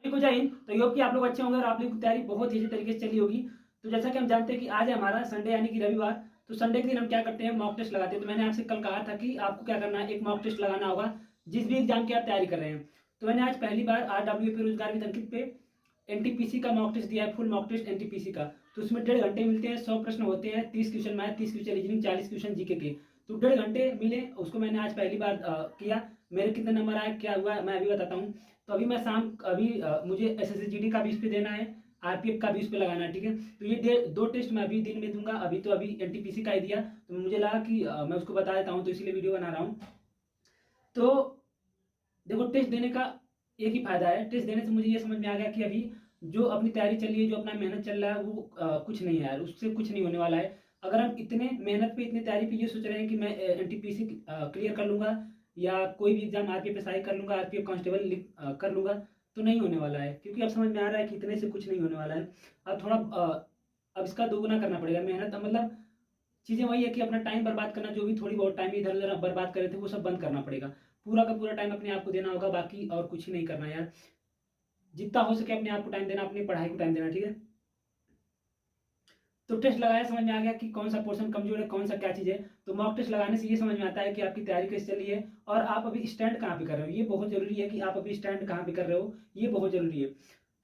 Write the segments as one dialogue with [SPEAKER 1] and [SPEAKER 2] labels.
[SPEAKER 1] ठीक हो जाए। तो ये होप कि आप लोग अच्छे होंगे और आप लोग की तैयारी बहुत ही अच्छी तरीके से चली होगी। तो जैसा कि हम जानते हैं कि आज है हमारा संडे यानी कि रविवार। तो संडे के दिन हम क्या करते हैं, मॉक टेस्ट लगाते हैं। तो मैंने आपसे कल कहा था कि आपको क्या करना है, एक मॉक टेस्ट लगाना होगा जिस भी एग्जाम की आप तैयारी कर रहे हैं। तो मैंने आज पहली बार RWP रोजगार विद अंकित पे एनटीपीसी का मॉक टेस्ट दिया है, फुल मॉक टेस्ट एनटीपीसी का। तो उसमें 1.5 घंटे मिलते हैं, 100 प्रश्न होते हैं, 30 question math, 30 question reasoning, 40 question GK के। तो 1.5 घंटे मिले, उसको मैंने आज पहली बार किया। मेरे कितने नंबर आए, क्या हुआ, मैं अभी बताता हूँ। तो अभी मैं शाम अभी मुझे SSGD का भी इस पे देना है, RPF का भी इस पे लगाना है, ठीक है। तो ये दो टेस्ट मैं अभी दिन में दूंगा। अभी एनटीपीसी का ही दिया, तो मुझे लगा कि मैं उसको बता देता हूँ, तो इसीलिए वीडियो बना रहा हूँ। तो देखो, टेस्ट देने का एक ही फायदा है। टेस्ट देने से मुझे ये समझ में आ गया कि अभी जो अपनी तैयारी चल रही है, जो अपना मेहनत चल रहा है, वो कुछ नहीं है यार, उससे कुछ नहीं होने वाला है। अगर हम इतने मेहनत पे, इतनी तैयारी पे ये सोच रहे हैं कि मैं एनटीपीसी क्लियर कर लूंगा या कोई भी एग्जाम RPF कर लूंगा, RPF कांस्टेबल कर लूंगा, तो नहीं होने वाला है। क्योंकि अब समझ में आ रहा है कि इतने से कुछ नहीं होने वाला है। अब थोड़ा अब इसका दोगुना करना पड़ेगा मेहनत। मतलब चीज़ें वही है कि अपना टाइम बर्बाद करना, जो भी थोड़ी बहुत टाइम इधर उधर बर्बाद करे थे, वो सब बंद करना पड़ेगा। पूरा का पूरा टाइम अपने आप को देना होगा, बाकी और कुछ ही नहीं करना यार। जितना हो सके अपने आप को टाइम देना, अपनी पढ़ाई को टाइम देना, ठीक है। तो टेस्ट लगाया, समझ में आ गया कि कौन सा पोर्शन कमजोर है, कौन सा क्या चीज़ है। तो मॉक टेस्ट लगाने से ये समझ में आता है कि आपकी तैयारी कैसे चल रही है और आप अभी स्टैंड कहाँ पे कर रहे हो। ये बहुत जरूरी है कि आप अभी स्टैंड कहाँ पे कर रहे हो, ये बहुत जरूरी है।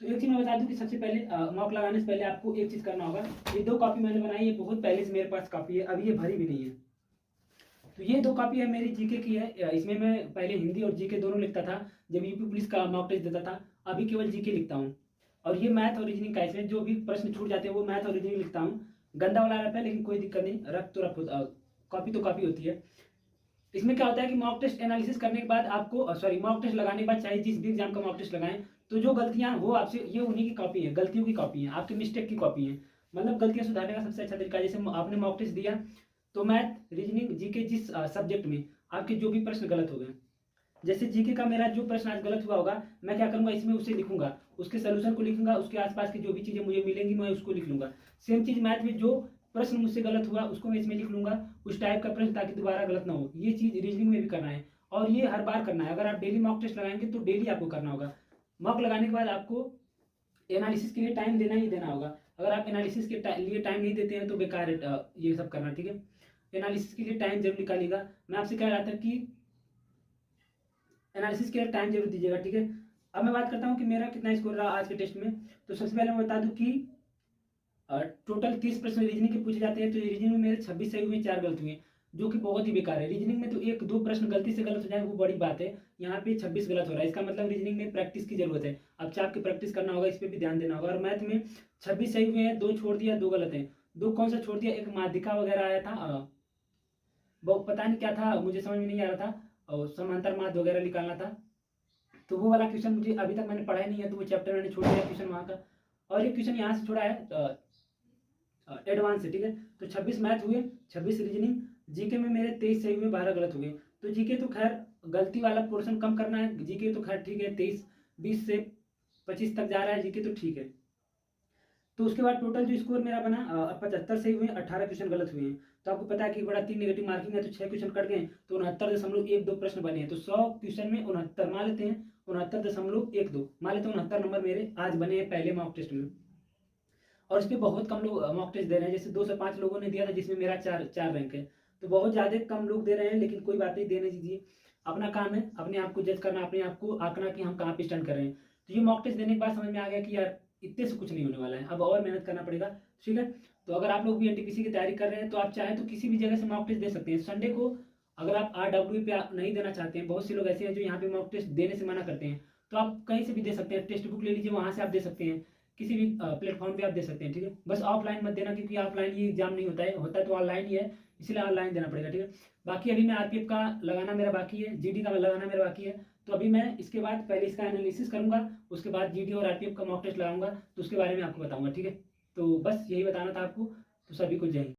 [SPEAKER 1] तो एक चीज़ मैं बता दूं कि सबसे पहले मॉक लगाने से पहले आपको एक चीज़ करना होगा। ये 2 कॉपी मैंने बनाई है, बहुत पहले से मेरे पास कॉपी है, अभी ये भरी भी नहीं है। तो ये 2 कॉपी है मेरी जीके की है। इसमें मैं पहले हिंदी और जीके दोनों लिखता था जब यूपी पुलिस का मॉक टेस्ट देता था। अभी केवल जीके लिखता हूँ। और ये मैथ और रीजनिंग का, इसमें जो भी प्रश्न छूट जाते हैं वो मैथ और रीजनिंग लिखता हूँ। गंदा वाला रहता है लेकिन कोई दिक्कत नहीं, रख तो रख, कॉपी तो कॉपी होती है। इसमें क्या होता है कि मॉक टेस्ट एनालिसिस करने के बाद आपको, सॉरी, मॉक टेस्ट लगाने के बाद चाहे जिस भी एग्जाम का मॉक टेस्ट लगाएं, तो जो गलतियां हो आपसे, ये उन्हीं की कॉपी है, गलतियों की कॉपी है, आपकी मिस्टेक की कॉपी है। मतलब गलतियां सुधारने का सबसे अच्छा तरीका, जैसे आपने मॉक टेस्ट दिया तो मैथ रीजनिंग जीके जिस सब्जेक्ट में आपके जो भी प्रश्न गलत हो गए, जैसे जीके का मेरा जो प्रश्न आज गलत हुआ होगा, मैं क्या करूंगा, इसमें उसे लिखूंगा, उसके सोल्यूशन को लिखूंगा, उसके आसपास की जो भी चीजें मुझे मिलेंगी मैं उसको लिख लूंगा। सेम चीज मैथ में जो प्रश्न मुझसे गलत हुआ उसको मैं इसमें लिख लूंगा, उस टाइप का प्रश्न, ताकि दोबारा गलत ना हो। ये चीज रीजनिंग में भी करना है और ये हर बार करना है। अगर आप डेली मॉक टेस्ट लगाएंगे तो डेली आपको करना होगा। मॉक लगाने के बाद आपको एनालिसिस के लिए टाइम देना ही देना होगा। अगर आप एनालिसिस के लिए टाइम नहीं देते हैं तो बेकार है ये सब करना, ठीक है। एनालिसिस के लिए टाइम जरूर निकालिएगा। मैं आपसे कह रहा था कि एनालिसिस के लिए टाइम जरूर दीजिएगा, ठीक है। अब मैं बात करता हूँ कि मेरा कितना स्कोर रहा आज के टेस्ट में। तो सबसे पहले मैं बता दूं कि टोटल 30 प्रश्न रीजनिंग के पूछे जाते हैं। तो रीजनिंग में मेरे 26 सही हुए, 4 गलत हुए, जो कि बहुत ही बेकार है। रीजनिंग में तो 1-2 प्रश्न गलती से गलत हो जाए वो बड़ी बात है, यहाँ पे 26 गलत हो रहा है, इसका मतलब रीजनिंग में प्रैक्टिस की जरूरत है। अब चाप की प्रैक्टिस करना होगा, इस पर भी ध्यान देना होगा। और मैथ में 26 सही हुए हैं, 2 छोड़ दिया, 2 गलत है। 2 कौन सा छोड़ दिया, एक माध्यिका वगैरह आया था, वो पता नहीं क्या था, मुझे समझ में नहीं आ रहा था, और समांतर माध्य वगैरह निकालना था। तो वो वाला क्वेश्चन मुझे अभी तक मैंने पढ़ा ही नहीं है, तो वो चैप्टर मैंने छोड़ दिया क्वेश्चन वहाँ का। और एक क्वेश्चन यहाँ से छोड़ा है एडवांस से, ठीक है। तो 26 मैथ हुए, 26 रीजनिंग। जीके में मेरे 23 सही हुए, 12 गलत हुए। तो जीके तो खैर गलती वाला पोर्शन कम करना है, जीके तो खैर ठीक है, 23 20 से 25 तक जा रहा है जीके, तो ठीक है। तो उसके बाद टोटल जो स्कोर मेरा बना 75 सही हुए, 18 क्वेश्चन गलत हुए हैं। तो आपको पता है कि बड़ा 3 नेगेटिव मार्किंग है, तो 6 क्वेश्चन कट गए, तो 69.12 प्रश्न बने हैं। तो 100 क्वेश्चन में 69 मान लेते हैं, 69.12 मान लेते हैं, 69 नंबर मेरे आज बने हैं पहले मॉक टेस्ट में। और इस पर बहुत कम लोग मॉक टेस्ट दे रहे हैं, जैसे 2 से 5 लोगों ने दिया था जिसमें मेरा 4 रैंक है। तो बहुत ज़्यादा कम लोग दे रहे हैं, लेकिन कोई बात नहीं, देने दीजिए। अपना काम है अपने आप को जज करना, अपने आप को आंकना कि हम कहाँ पे स्टैंड कर रहे हैं। तो ये मॉक टेस्ट देने के बाद समझ में आ गया कि यार इतने से कुछ नहीं होने वाला है, अब और मेहनत करना पड़ेगा, ठीक है। तो अगर आप लोग भी एनटीपीसी की तैयारी कर रहे हैं तो आप चाहें तो किसी भी जगह से मॉक टेस्ट दे सकते हैं संडे को। अगर आप RW पे नहीं देना चाहते हैं, बहुत से लोग ऐसे हैं जो यहाँ पे मॉक टेस्ट देने से मना करते हैं, तो आप कहीं से भी दे सकते हैं, टेक्स्ट बुक ले लीजिए, वहाँ से आप दे सकते हैं, किसी भी प्लेटफॉर्म पे आप दे सकते हैं, ठीक है। बस ऑफलाइन मत देना, क्योंकि ऑफलाइन ये एग्जाम नहीं होता है, होता है तो ऑनलाइन ही है, इसलिए ऑनलाइन देना पड़ेगा, ठीक है। बाकी अभी मैं RPF का लगाना मेरा बाकी है, GD का लगाना मेरा बाकी है। तो अभी मैं इसके बाद पहले इसका एनालिसिस करूंगा, उसके बाद GD और RPF का मॉक टेस्ट लगाऊंगा, तो उसके बारे में आपको बताऊंगा, ठीक है। तो बस यही बताना था आपको। तो सभी को जय हिंद।